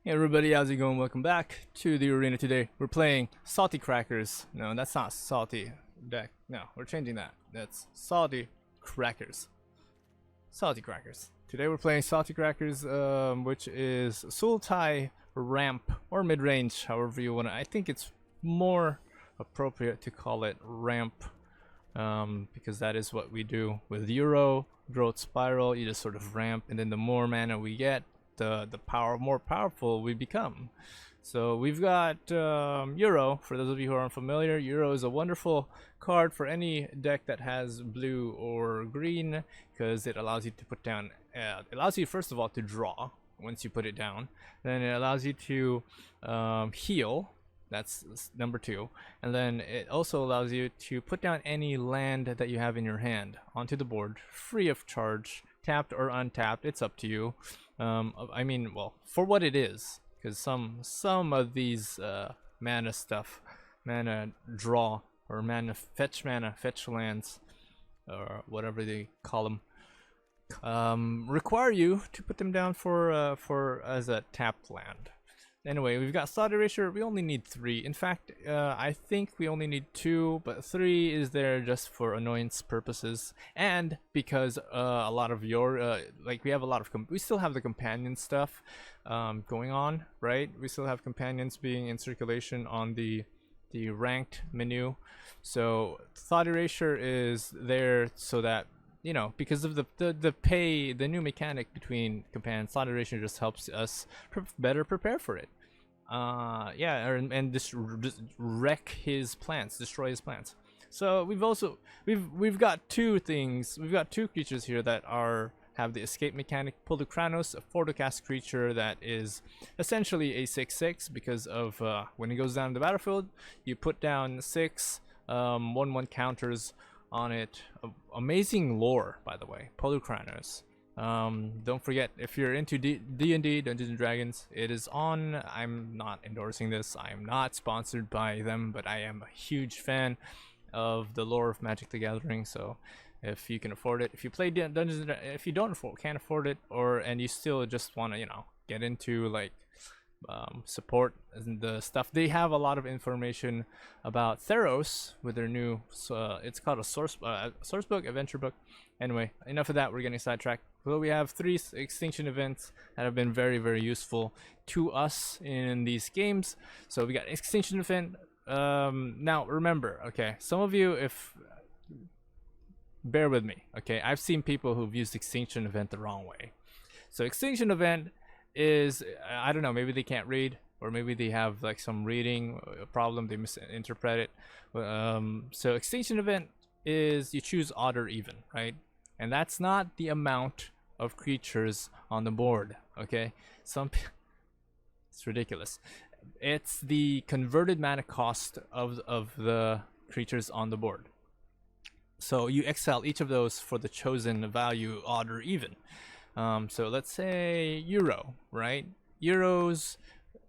Hey everybody, how's it going? Welcome back to the arena today. We're playing Salty Crackers. No, that's not Salty Deck. No, we're changing that. That's Salty Crackers. Salty Crackers. Today we're playing Salty Crackers, which is Sultai ramp or mid-range, however you want to. I think it's more appropriate to call it ramp, because that is what we do with Euro Growth Spiral. You just sort of ramp, and then the more mana we get, the more powerful we become. So we've got Euro. For those of you who are unfamiliar, Euro is a wonderful card for any deck that has blue or green, because it allows you to put down it allows you first of all to draw once you put it down, then it allows you to heal. That's number 2, and then it also allows you to put down any land that you have in your hand onto the board free of charge, tapped or untapped. It's up to you. I mean, well, for what it is, because some of these mana stuff, mana draw or mana fetch lands, or whatever they call them, require you to put them down for as a tapped land. Anyway, we've got slot erasure. We only need 3. In fact, I think we only need 2, but 3 is there just for annoyance purposes, and because a lot of your like we have a lot of we still have the companion stuff going on, right? We still have companions being in circulation on the ranked menu. So thought erasure is there so that, you know, because of the new mechanic between companions, slot erasure just helps us better prepare for it. Yeah, and just wreck his plants, destroy his plants. So we've got 2 things. We've got 2 creatures here that have the escape mechanic. Polykranos, a 4-cast creature that is essentially a 6/6 because of when it goes down the battlefield, you put down 6 1/1 counters on it. Amazing lore, by the way, Polykranos. Don't forget, if you're into D&D, Dungeons and Dragons, it is on. I'm not endorsing this. I am not sponsored by them, but I am a huge fan of the lore of Magic the Gathering. So if you can afford it, if you play Dungeons and if you can't afford it, and you still just want to, you know, get into like support the stuff, they have a lot of information about Theros with their new it's called a source book, adventure book. Anyway, enough of that. We're getting sidetracked. Well, we have 3 extinction events that have been very, very useful to us in these games. So we got extinction event. Now remember, okay, some of you, if bear with me, okay, I've seen people who've used extinction event the wrong way. So extinction event is, I don't know, maybe they can't read, or maybe they have like some reading problem, they misinterpret it. So extinction event is you choose odd or even, right? And that's not the amount of creatures on the board, okay? It's ridiculous. It's the converted mana cost of the creatures on the board. So you exile each of those for the chosen value, odd or even. So let's say Euro, right? Euro's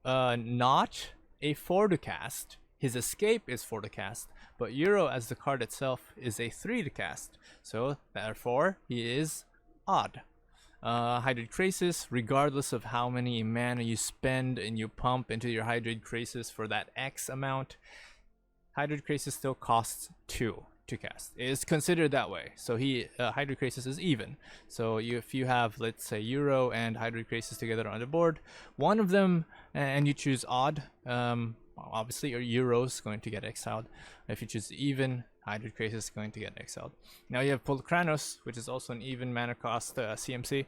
not a 4 to cast. His escape is 4 to cast, but Euro as the card itself is a 3 to cast. So therefore, he is odd. Hydroid Krasis, regardless of how many mana you spend and you pump into your Hydroid Krasis for that X amount, Hydroid Krasis still costs 2 to cast. It is considered that way. So Hydroid Krasis is even. So if you have, let's say, Euro and Hydroid Krasis together on the board, one of them, and you choose odd, obviously your Euro's going to get exiled. If you choose even, Hydroid Krasis is going to get exiled. Now you have Polykranos, which is also an even mana cost CMC,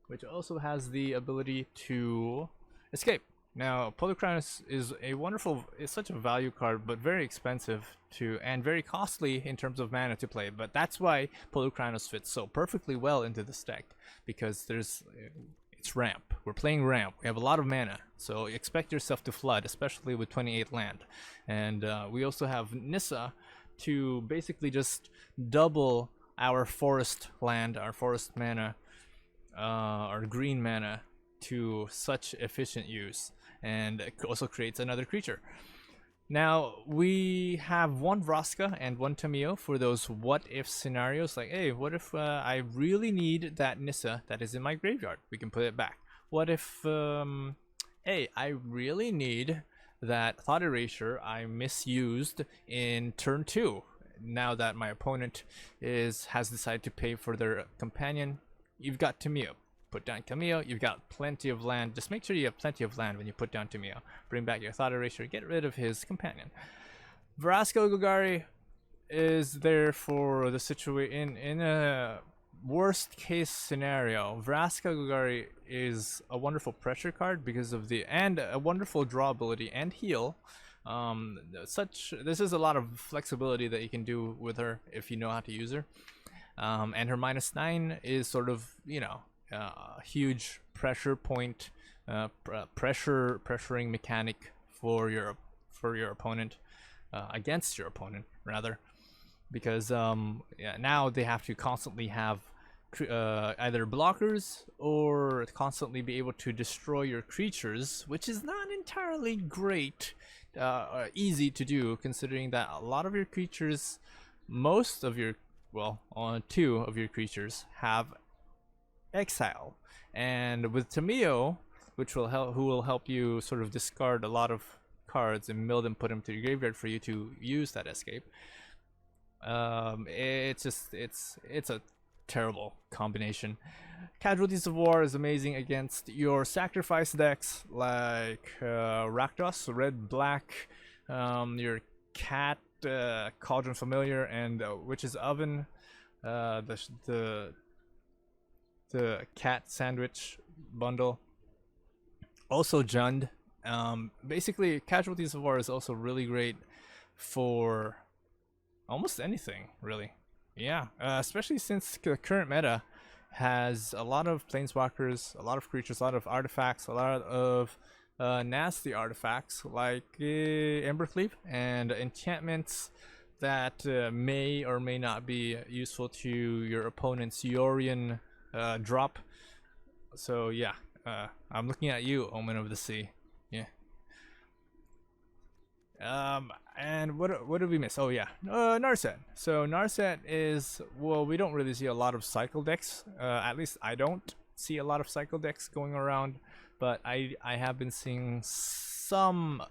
which also has the ability to escape. Now Polykranos is it's such a value card, but very expensive and very costly in terms of mana to play. But that's why Polykranos fits so perfectly well into this deck, because it's ramp. We're playing ramp. We have a lot of mana, so expect yourself to flood, especially with 28 land. And we also have Nissa to basically just double our forest land, our forest mana, our green mana, to such efficient use, and it also creates another creature. Now we have 1 Vraska and 1 Tamio for those what if scenarios, like, hey, what if I really need that Nissa that is in my graveyard? We can put it back. What if, hey, I really need that thought erasure I misused in turn 2. Now that my opponent has decided to pay for their companion, you've got Tamio. Put down Camille, you've got plenty of land. Just make sure you have plenty of land when you put down Tamio. Bring back your thought erasure, get rid of his companion. Vraska Gogari is there for the situation. In a worst case scenario, Vraska Gogari is a wonderful pressure card because of and a wonderful draw ability and heal. This is a lot of flexibility that you can do with her if you know how to use her. And her -9 is sort of, you know, a huge pressure point, pressuring mechanic for your opponent, against your opponent rather, because yeah, now they have to constantly have either blockers or constantly be able to destroy your creatures, which is not entirely great, easy to do, considering that a lot of your creatures, most of your, well, on 2 of your creatures have exile, and with Tamio, who will help you sort of discard a lot of cards and mill them, put them to your graveyard for you to use that escape. It's a terrible combination. Casualties of War is amazing against your sacrifice decks like Rakdos, red black, your cat, Cauldron Familiar, and Witch's Oven, the cat sandwich bundle. Also Jund. Basically, Casualties of War is also really great for almost anything, really. Yeah, especially since the current meta has a lot of planeswalkers, a lot of creatures, a lot of artifacts, a lot of nasty artifacts like Embercleave and enchantments that may or may not be useful to your opponent's Yorion drop. So yeah, I'm looking at you, Omen of the Sea. Yeah. And what did we miss? Oh yeah, Narset. So Narset is, well, we don't really see a lot of cycle decks. At least I don't see a lot of cycle decks going around, but I have been seeing some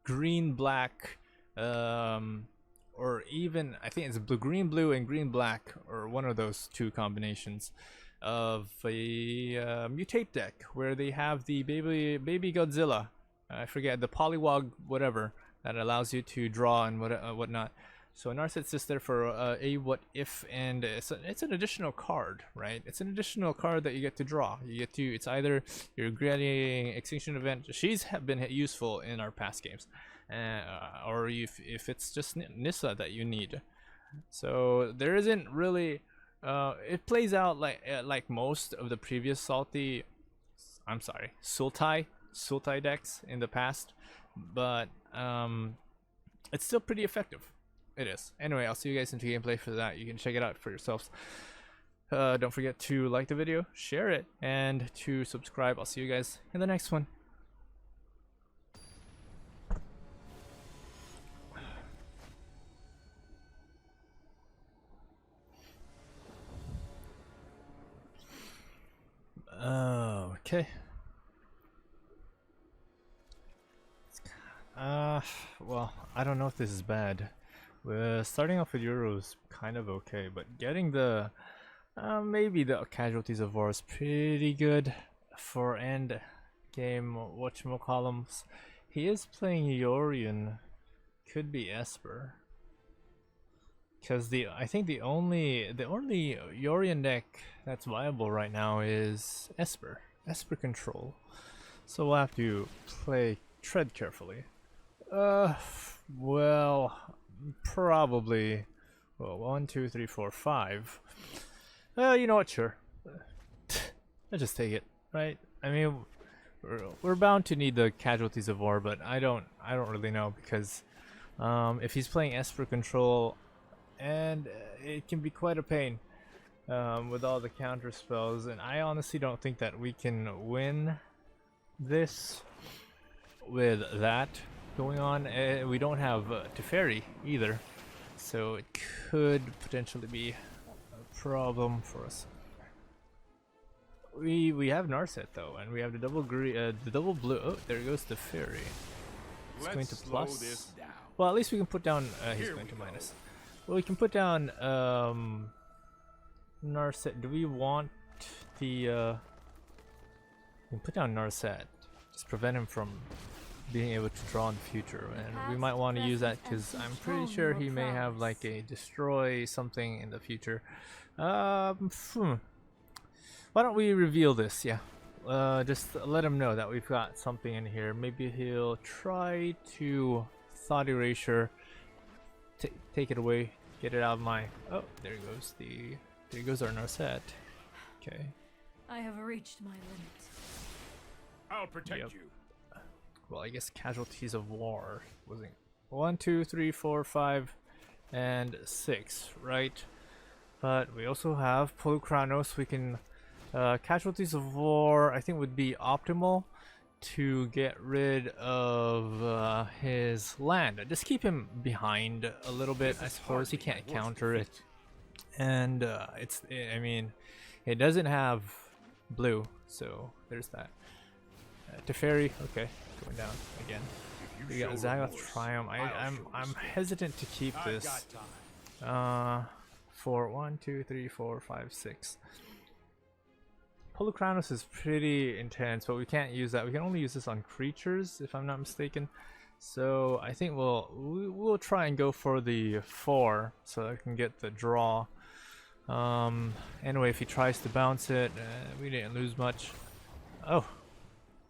green black, or even I think it's green blue and green black, or one of those 2 combinations of a mutate deck where they have the baby Godzilla. I forget, the Polywog whatever, that allows you to draw and whatnot. So Narset's just there for a what if, and it's an additional card, right? It's an additional card that you get to draw. It's either you're getting Extinction Event. She's been useful in our past games, or if it's just Nissa that you need. So there isn't really. It plays out like most of the previous Sultai decks in the past, but it's still pretty effective. It is. Anyway, I'll see you guys into gameplay for that. You can check it out for yourselves. Don't forget to like the video, share it, and to subscribe. I'll see you guys in the next one. Okay. Well, I don't know if this is bad. Starting off with Euro is kind of okay, but getting the maybe the Casualties of War is pretty good for end game whatchamacallums. He is playing Yorion, could be Esper, because I think the only Yorion deck that's viable right now is Esper Control. So we'll have to tread carefully. Well, probably. Well, 1, 2, 3, 4, 5. You know what? Sure. Let's just take it, right? I mean, we're bound to need the Casualties of War, but I don't really know, because if he's playing Esper Control, and it can be quite a pain with all the counter spells, and I honestly don't think that we can win this with that going on. We don't have Teferi either, so it could potentially be a problem for us. We have Narset though, and we have the double green, the double blue. Oh, there goes the fairy. It's going to plus. Well, at least we can put down. He's going to minus. Well, we can put down Narset. Do we want the? We can put down Narset. Just prevent him from being able to draw in the future, and we might want to use that because I'm pretty sure he may have like a destroy something in the future. Why don't we reveal this? Yeah, just let him know that we've got something in here. Maybe he'll try to thought erasure, take it away, get it out of my. Oh, there goes our Narset. Okay. I have reached my limit. I'll protect you. Well, I guess casualties of war wasn't 1, 2, 3, 4, 5, and 6, right? But we also have Polukranos. We can casualties of war. I think would be optimal to get rid of his land. Just keep him behind a little bit. I suppose he can't counter it, and I mean, it doesn't have blue, so there's that. Teferi, okay. Going down again. We got Zagoth Triumph. I'm hesitant to keep this. For 1, 2, 3, 4, 5, 6. Polukranos is pretty intense, but we can't use that. We can only use this on creatures, if I'm not mistaken. So I think we'll try and go for the 4, so I can get the draw. Anyway, if he tries to bounce it, we didn't lose much. Oh,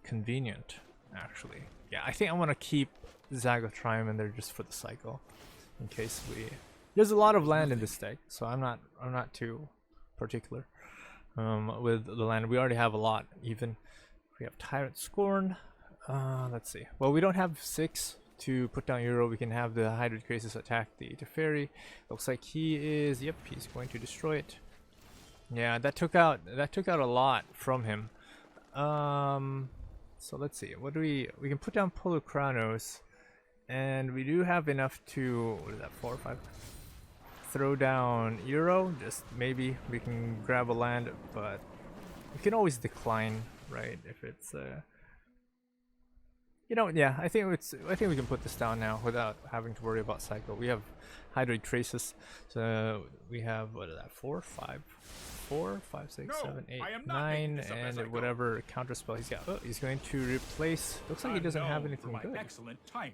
convenient. Actually, yeah, I think I want to keep Zagoth Triumph in there just for the cycle, in case there's a lot of land in this deck, so I'm not too particular with the land. We already have a lot. Even we have Tyrant Scorn. Let's see. Well, we don't have 6 to put down Euro. We can have the Hydroid Crisis attack the Teferi. Looks like he is. Yep, he's going to destroy it. Yeah, that took out a lot from him. So let's see, what do we can put down Polukranos, and we do have enough to, what is that, 4 or 5? Throw down Euro, just maybe we can grab a land, but we can always decline, right, if it's, you know, yeah, I think we can put this down now without having to worry about cycle. We have Hydroid Traces, so we have, what is that, 4, 5? 4, 5, 6, 7, 8, 9, and whatever counterspell he's got. Oh, he's going to replace. Looks like he doesn't have anything good. Excellent timing.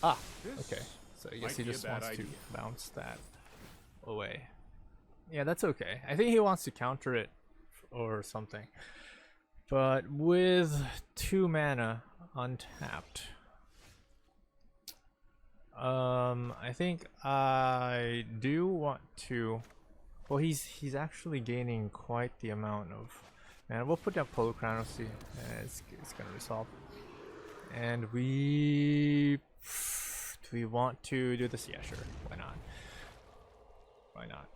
Ah, okay. So I guess he just wants to bounce that away. Yeah, that's okay. I think he wants to counter it or something. But with 2 mana untapped, I think I do want to. Well, he's actually gaining quite the amount of. And we'll put down Polukranos, see, and it's gonna resolve. And do we want to do this? Yeah, sure. Why not? Why not?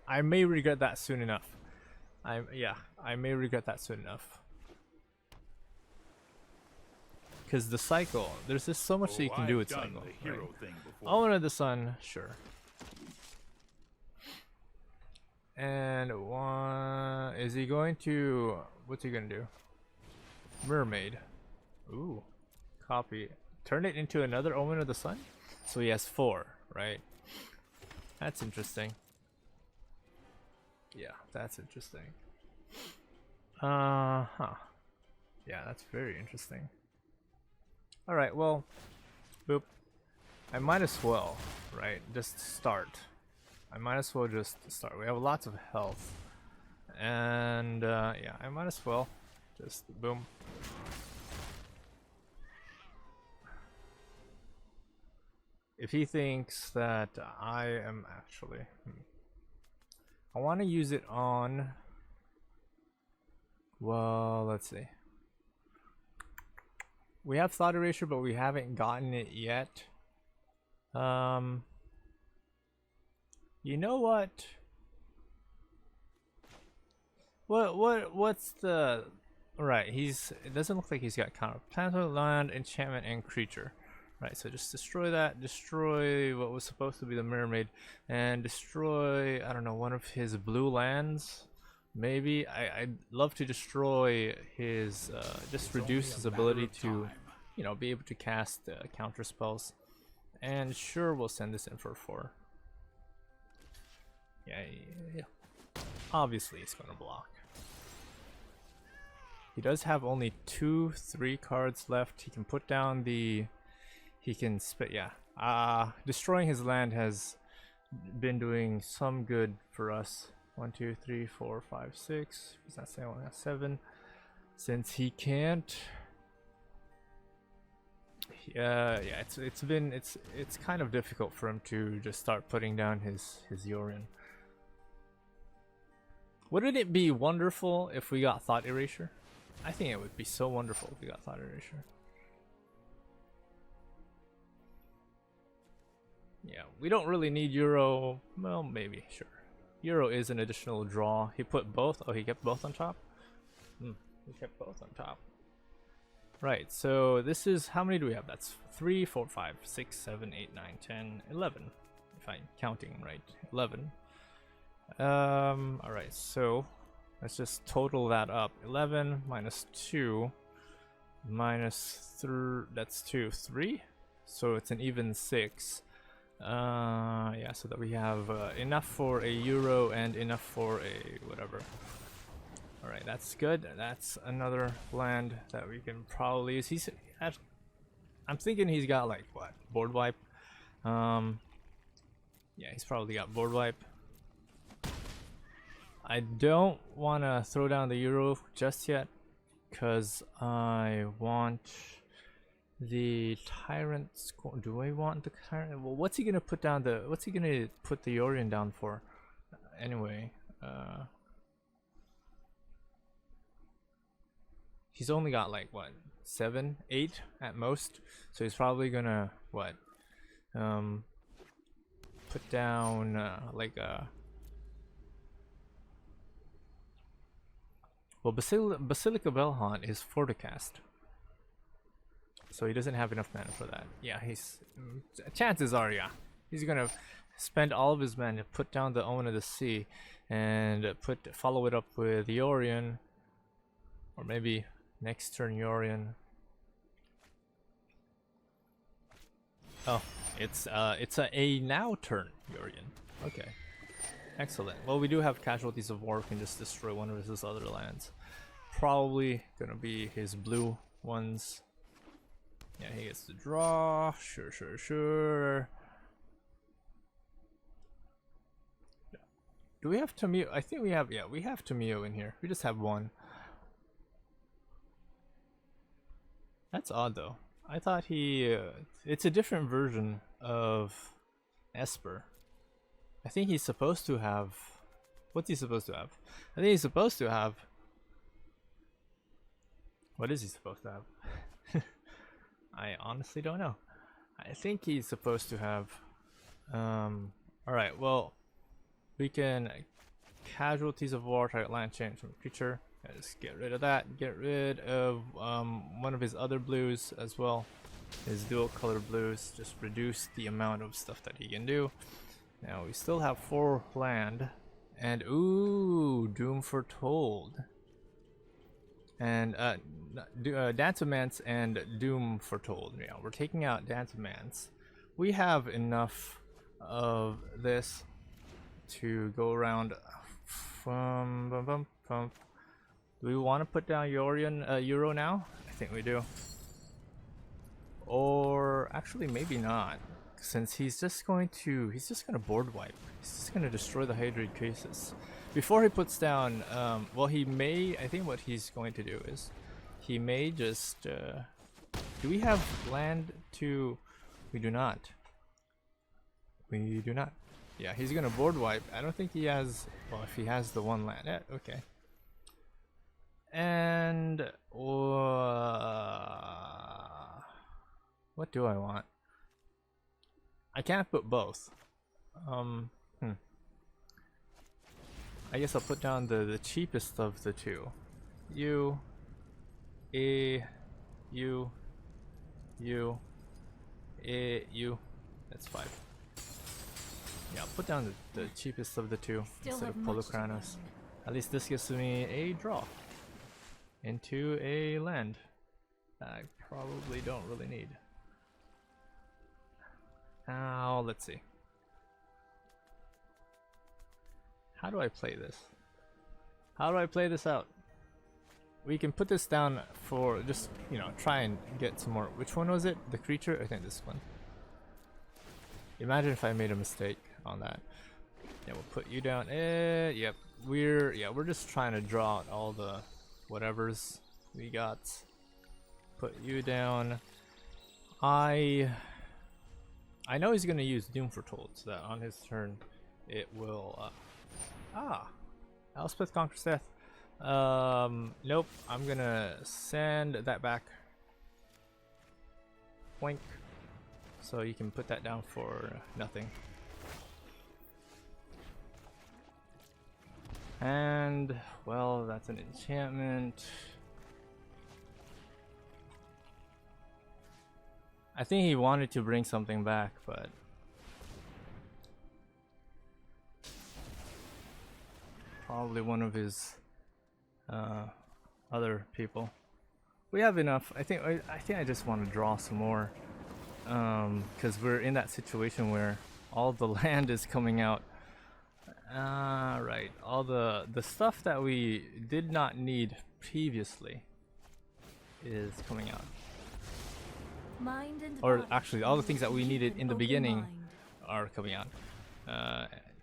I may regret that soon enough. I may regret that soon enough. Because the cycle, there's just so much that you can do with cycle. Right? Omen of the Sun, sure. And one, is he going to, what's he gonna do? Mermaid. Ooh, copy. Turn it into another Omen of the Sun? So he has 4, right? That's interesting. Yeah, that's interesting. Yeah, that's very interesting. Alright, well, boop. I might as well, right, just start. I might as well just start. We have lots of health. And, yeah, I might as well just boom. If he thinks that I am actually... I want to use it on... Well, let's see. We have Thought Erasure, but we haven't gotten it yet. You know what? What's the... Right, it doesn't look like he's got counter. Planetary, land, enchantment, and creature. Right, so just destroy that, destroy what was supposed to be the mermaid, and destroy, I don't know, one of his blue lands. Maybe I'd love to destroy his, just reduce his ability to, you know, be able to cast counter spells. And sure, we'll send this in for 4. Yeah. Obviously, he's gonna block. He does have only 2-3 cards left. He can put down the. He can spit. Yeah. Destroying his land has been doing some good for us. 1, 2, 3, 4, 5, 6. He's not saying 7. Since he can't. Yeah, it's kind of difficult for him to just start putting down his Yorion. Wouldn't it be wonderful if we got Thought Erasure? I think it would be so wonderful if we got Thought Erasure. Yeah, we don't really need Euro. Well, maybe, sure. Euro is an additional draw. He put both. Oh, he kept both on top? He kept both on top. Right, so this is, how many do we have? That's 3, 4, 5, 6, 7, 8, 9, 10, 11. If I'm counting right. 11. Alright, so let's just total that up. 11 minus 2 minus 3, that's 2, 3. So it's an even 6. Yeah, so that we have enough for a Euro and enough for a whatever. Alright, that's good. That's another land that we can probably use. I'm thinking he's got like what? Board wipe. Yeah, he's probably got board wipe. I don't want to throw down the Euro just yet, because I want the Tyrant. Do I want the Tyrant? Well, what's he gonna put down the? What's he gonna put the Orion down for? Anyway, he's only got like what, 7, 8 at most. So he's probably gonna what? Put down like a. Well, Basilica Belhaunt is 4 to cast, so he doesn't have enough mana for that. Yeah, chances are, yeah, he's gonna spend all of his mana to put down the Omen of the Sea, and follow it up with Yorion, or maybe next turn Yorion. Oh, it's a now turn Yorion. Okay. Excellent. Well, we do have Casualties of War. We can just destroy one of his other lands. Probably gonna be his blue ones. Yeah, he gets to draw. Sure. Yeah. Do we have Tamio? I think we have. Yeah, we have Tamio in here. We just have one. That's odd though. I thought he. It's a different version of Esper. I think he's supposed to have. What's he supposed to have? I think he's supposed to have. What is he supposed to have? I honestly don't know. I think he's supposed to have. Alright, well, we can Casualties of War, target land change from creature. Let's get rid of that. Get rid of one of his other blues as well. His dual color blues. Just reduce the amount of stuff that he can do. Now we still have 4 land, and ooh, Doom Foretold, and Dancemance and Doom Foretold. Yeah, we're taking out Dancemance. We have enough of this to go around. Do we want to put down Yorion Euro now? I think we do. Or actually, maybe not. Since he's just gonna board wipe. He's just gonna destroy the Hydroid Cases. Before he puts down, well, he may, I think what he's going to do is, he may just, do we have land to, we do not. We do not. Yeah, he's gonna board wipe. I don't think he has, well, if he has the one land, yeah, okay. And, what do I want? I can't put both. I guess I'll put down the cheapest of the two. U. That's 5. Yeah, I'll put down the cheapest of the two instead of Polokranos. At least this gives me a draw into a land that I probably don't really need. Now, let's see. How do I play this? How do I play this out? We can put this down for just, you know, try and get some more. Which one was it? The creature? I think this one. Imagine if I made a mistake on that. Yeah, we'll put you down. Yep. We're just trying to draw out all the whatevers we got. Put you down. I know he's gonna use Doom Foretold, so that on his turn it will Elspeth conquers death. Nope, I'm gonna send that back. Boink. So you can put that down for nothing. And, well, that's an enchantment. I think he wanted to bring something back, but probably one of his other people. We have enough. I think I just want to draw some more, because we're in that situation where all the land is coming out. Right. All the stuff that we did not need previously is coming out. Mind and Or body actually, all the things that we keep needed an in the open beginning mind. are coming out.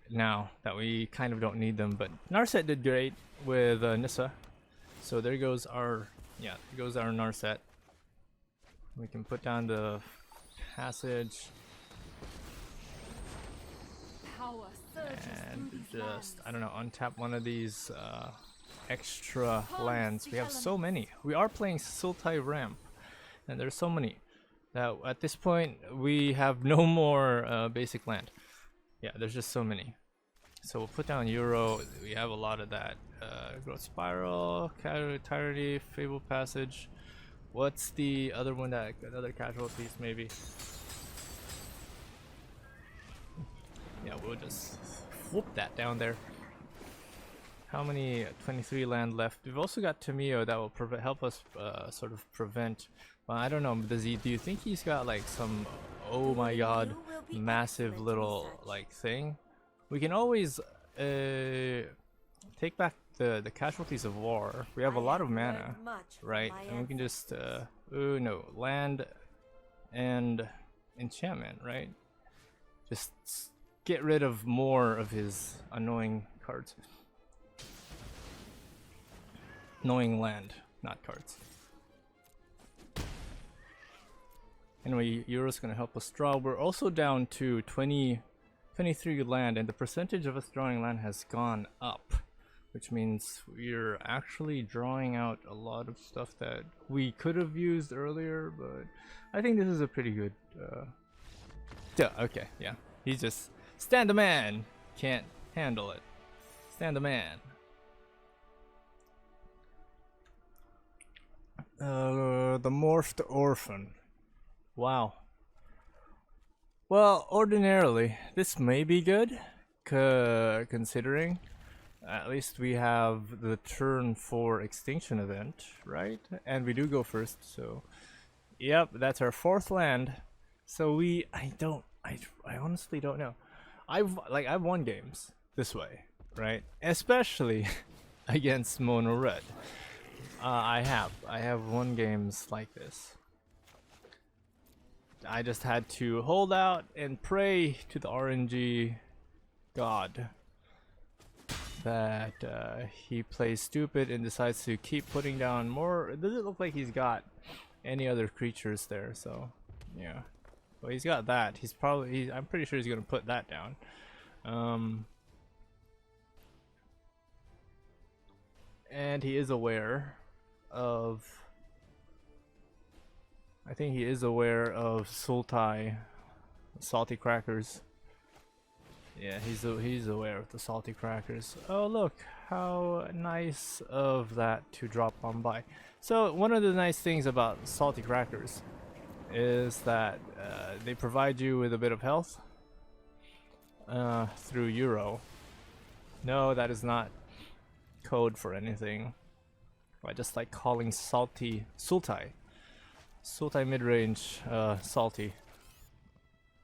Now that we kind of don't need them, but Narset did great with Nissa. So there goes our, there goes our Narset. We can put down the passage Power surges and through these just, lands. I don't know, untap one of these extra Harness lands. the We have so elements. many. We are playing Sultai Ramp, and there's so many that at this point we have no more basic land. Yeah, there's just so many. So we'll put down Euro. We have a lot of that. Growth Spiral, Tyranny, Fable Passage. What's the other one that, another casualties maybe? Yeah, we'll just whoop that down there. How many? 23 land left. We've also got Tamio that will help us sort of prevent. Well, I don't know. Do you think he's got like some, oh my god, You will be massive excellent little research. like thing? We can always take back the casualties of war. We have a lot of mana, right? And we can just oh no, land and enchantment, right? Just get rid of more of his annoying cards. Annoying land, not cards. Anyway, Euro's gonna help us draw. We're also down to 23 land, and the percentage of us drawing land has gone up, which means we're actually drawing out a lot of stuff that we could have used earlier, but I think this is a pretty good okay, yeah. He's just stand the man, can't handle it. Stand the man. The Morphed Orphan. Wow. Well, ordinarily, this may be good, considering at least we have the turn 4 extinction event, right? And we do go first, so yep, that's our 4th land. So I honestly don't know. I've won games this way, right? Especially against Mono Red. I have won games like this. I just had to hold out and pray to the RNG god that he plays stupid and decides to keep putting down more. It doesn't look like he's got any other creatures there, so yeah. Well, he's got that. I'm pretty sure he's gonna put that down. And he is aware of, I think he is aware of Sultai, salty crackers. Yeah, he's aware of the salty crackers. Oh look, how nice of that to drop on by. So one of the nice things about salty crackers is that they provide you with a bit of health through Euro. No, that is not code for anything. I just like calling salty Sultai. Sultai mid-range, salty.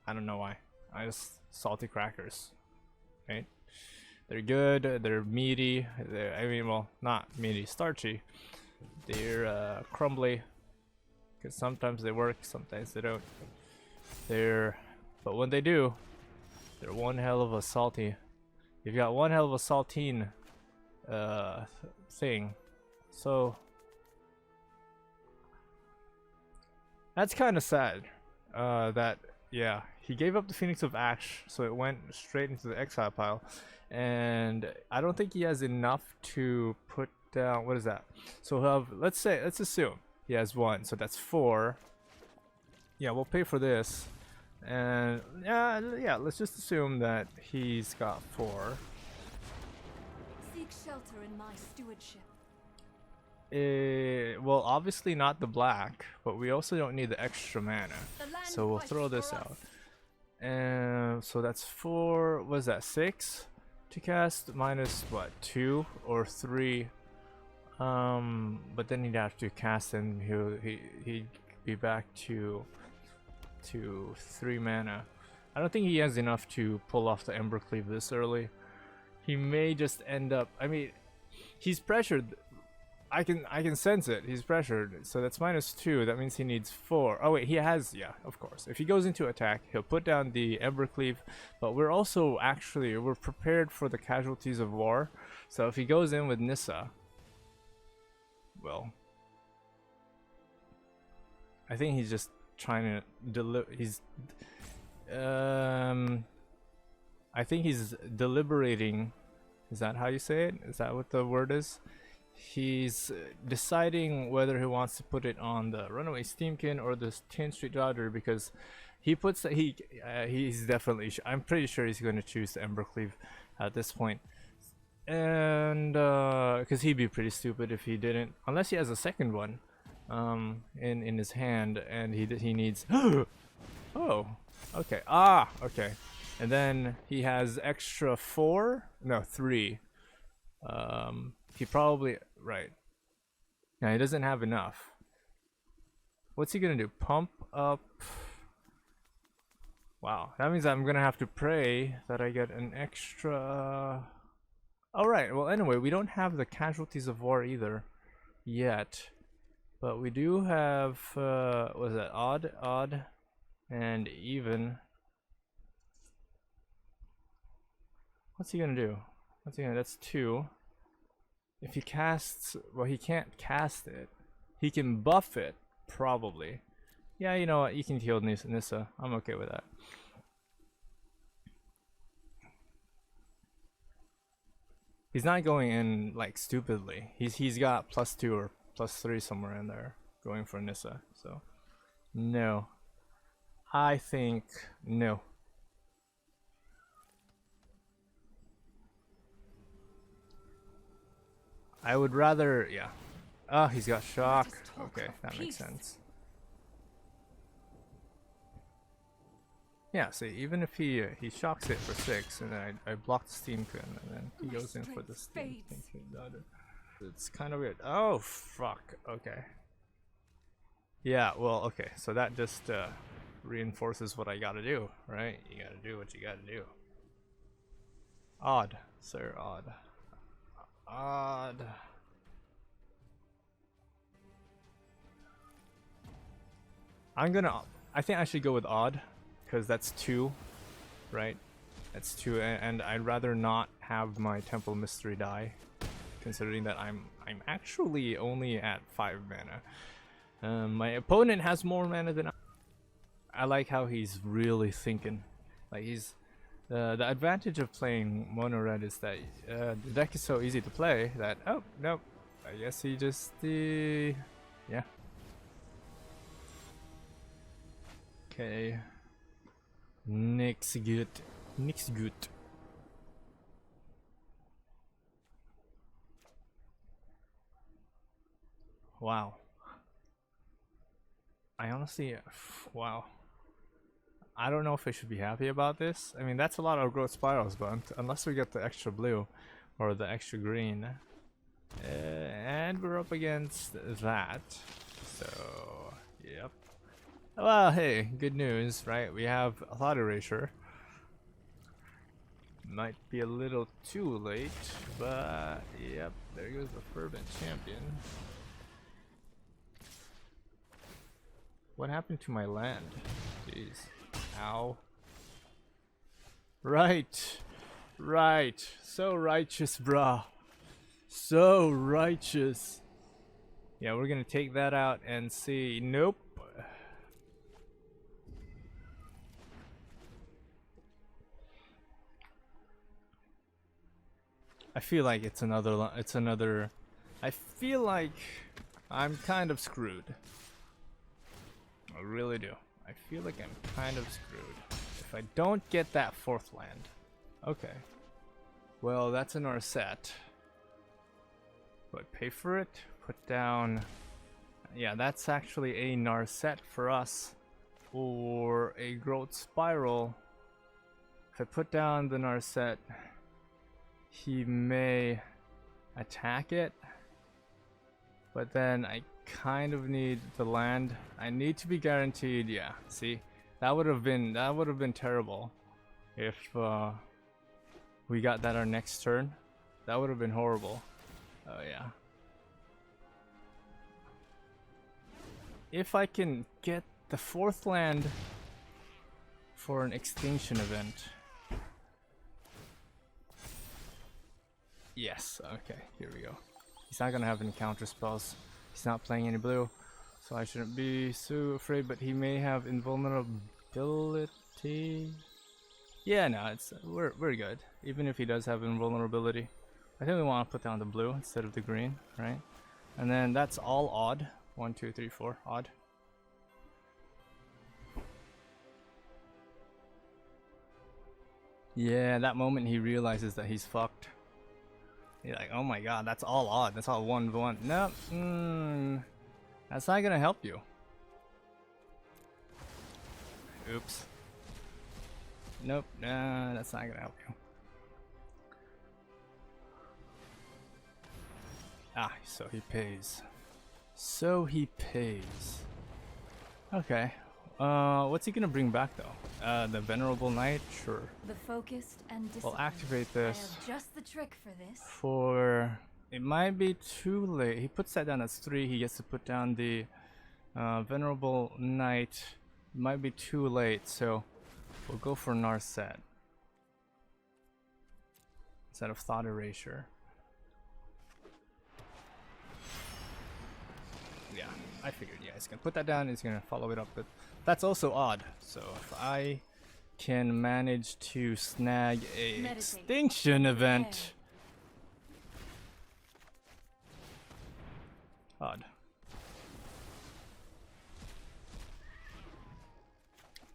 I don't know why. I just salty crackers, right? They're good. They're meaty. I mean, well, not meaty, starchy. They're crumbly. Cause sometimes they work, sometimes they don't. But when they do, they're one hell of a salty. You've got one hell of a saltine, thing. So that's kind of sad. That yeah, he gave up the Phoenix of Ash, so it went straight into the exile pile, and I don't think he has enough to put down. What is that? So he'll have, let's assume he has 1, so that's 4. Yeah, we'll pay for this, and yeah, let's just assume that he's got 4. Seek shelter in my stewardship. Well, obviously not the black, but we also don't need the extra mana, The land so we'll fights throw this for out. us. And so that's 4. What is that? 6 to cast, minus what, 2 or 3? But then he'd have to cast, and he'd be back to 3 mana. I don't think he has enough to pull off the Embercleave this early. He may just end up. I mean, he's pressured. I can sense it. He's pressured. So that's minus 2. That means he needs 4. Oh wait, he has, yeah, of course. If he goes into attack, he'll put down the Embercleave. But we're also we're prepared for the casualties of war. So if he goes in with Nissa, well, I think he's just trying to deliver. I think he's deliberating. Is that how you say it? Is that what the word is? He's deciding whether he wants to put it on the Runaway Steamkin or the 10th Street Dodger, because he puts that he's definitely. I'm pretty sure he's going to choose the Embercleave at this point, and because he'd be pretty stupid if he didn't, unless he has a second one, in his hand, and he needs. Oh, okay. Okay. And then he has extra 3. He probably, right. Now he doesn't have enough. What's he gonna do? Pump up. Wow, that means I'm gonna have to pray that I get an extra. Alright, well, anyway, we don't have the casualties of war either yet. But we do have, what is that? Odd, and even. What's he gonna do? That's 2. If he casts, well, he can't cast it. He can buff it, probably. Yeah, you know what? You can heal Nissa. I'm okay with that. He's not going in like stupidly. He's got +2 or +3 somewhere in there going for Nissa. So no, I think no. I would rather, yeah. Oh, he's got shock. Okay, that makes sense. Yeah, see, even if he shocks it for 6, and then I block the Steamkin, and then he goes in for the Steamkin. It's kind of weird. Oh, fuck. Okay. Yeah, well, okay. So that just reinforces what I gotta do, right? You gotta do what you gotta do. Odd, sir, odd. Odd. I think I should go with odd, because that's 2, right? That's 2, and I'd rather not have my Temple Mystery die, considering that I'm actually only at 5 mana. My opponent has more mana than I like how he's really thinking. Like the advantage of playing mono red is that the deck is so easy to play that, oh nope, I guess he just yeah. Okay, nix gut. Wow. I honestly, wow. I don't know if I should be happy about this. I mean, that's a lot of growth spirals, but unless we get the extra blue or the extra green, And we're up against that. So, yep. Well, hey, good news, right? We have a thought erasure. Might be a little too late, but yep, there goes the fervent champion. What happened to my land? Jeez. Ow. Right. Right. So righteous, bruh. So righteous. Yeah, we're gonna take that out and see. Nope. I feel like it's another. I feel like I'm kind of screwed. I really do. I feel like I'm kind of screwed if I don't get that fourth land. Okay. Well, that's in our set. But pay for it. Put down. Yeah, that's actually a Narset for us. Or a growth spiral. If I put down the Narset, he may attack it. But then I kind of need the land. I need to be guaranteed. Yeah, see, that would have been terrible if we got that our next turn. That would have been horrible. Oh yeah. If I can get the fourth land for an extinction event. Yes, okay, here we go. He's not gonna have any counter spells. He's not playing any blue, so I shouldn't be so afraid, but he may have invulnerability. Yeah, no, we're good. Even if he does have invulnerability. I think we want to put down the blue instead of the green, right? And then that's all odd. 1, 2, 3, 4, odd. Yeah, that moment he realizes that he's fucked. You're like, oh my god, that's all odd. That's all 1, 1. Nope. That's not gonna help you. Oops. Nope. Nah, that's not gonna help you. Ah, so he pays. So he pays. Okay. What's he gonna bring back though? The Venerable Knight? Sure. The focused and We'll activate this. I have just the trick for this. For it might be too late. He puts that down as 3. He gets to put down the Venerable Knight. Might be too late, so we'll go for Narset instead of Thought Erasure. Yeah, I figured. Yeah, he's gonna put that down. He's gonna follow it up, but that's also odd. So if I can manage to snag a extinction event. Odd.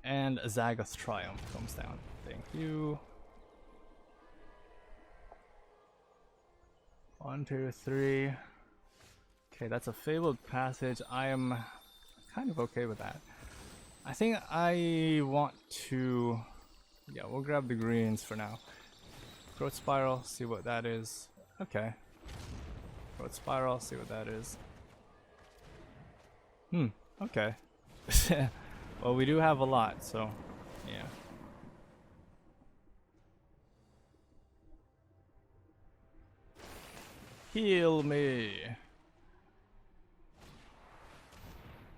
And Zagoth Triumph comes down. Thank you. 1, 2, 3. Okay, that's a Fabled Passage. I am kind of okay with that. I think I want to... Yeah, we'll grab the greens for now. Growth Spiral, see what that is. Okay. Growth Spiral, see what that is. Okay. Well, we do have a lot, so yeah. Heal me.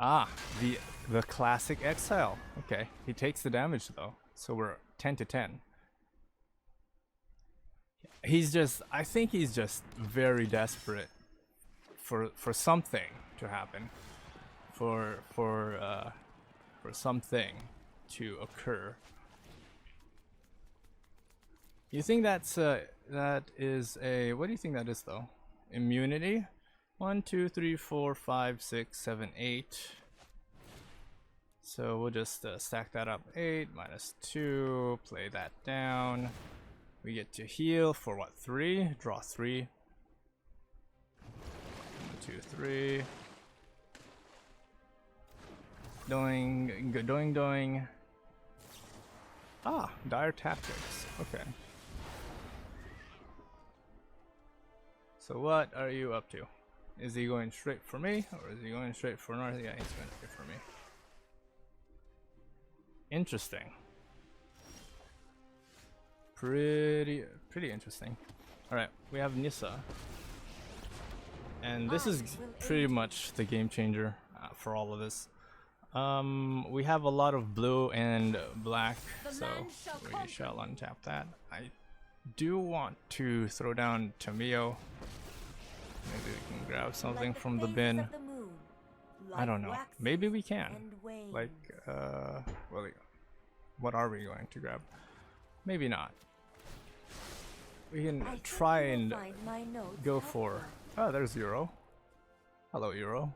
Ah, the classic exile. Okay, he takes the damage though, so we're 10 to 10. He's just, I think he's just very desperate for something to happen, for something to occur. You think that's that is a, what do you think that is though? Immunity? 1, 2, 3, 4, 5, 6, 7, 8. So we'll just stack that up. 8 minus 2. Play that down. We get to heal for what? 3? Draw 3. 1, 2, 3. Doing, doing. Ah, dire tactics. Okay. So what are you up to? Is he going straight for me, or is he going straight for north? Yeah, he's going straight for me. Interesting. Pretty interesting. Alright, we have Nissa. And this is pretty much the game changer for all of this. We have a lot of blue and black, so we shall untap that. I do want to throw down Tamio. Maybe we can grab something from the bin. I don't know. Maybe we can. Like, well, what are we going to grab? Maybe not. We can try and go for... Oh, there's Euro. Hello, Euro.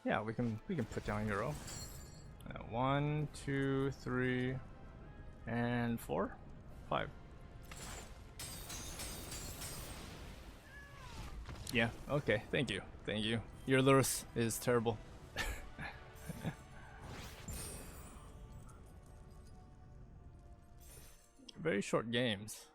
Yeah, we can put down Euro. 1, 2, 3, and 4, 5. Yeah. Okay. Thank you. Thank you. Your lures is terrible. Very short games.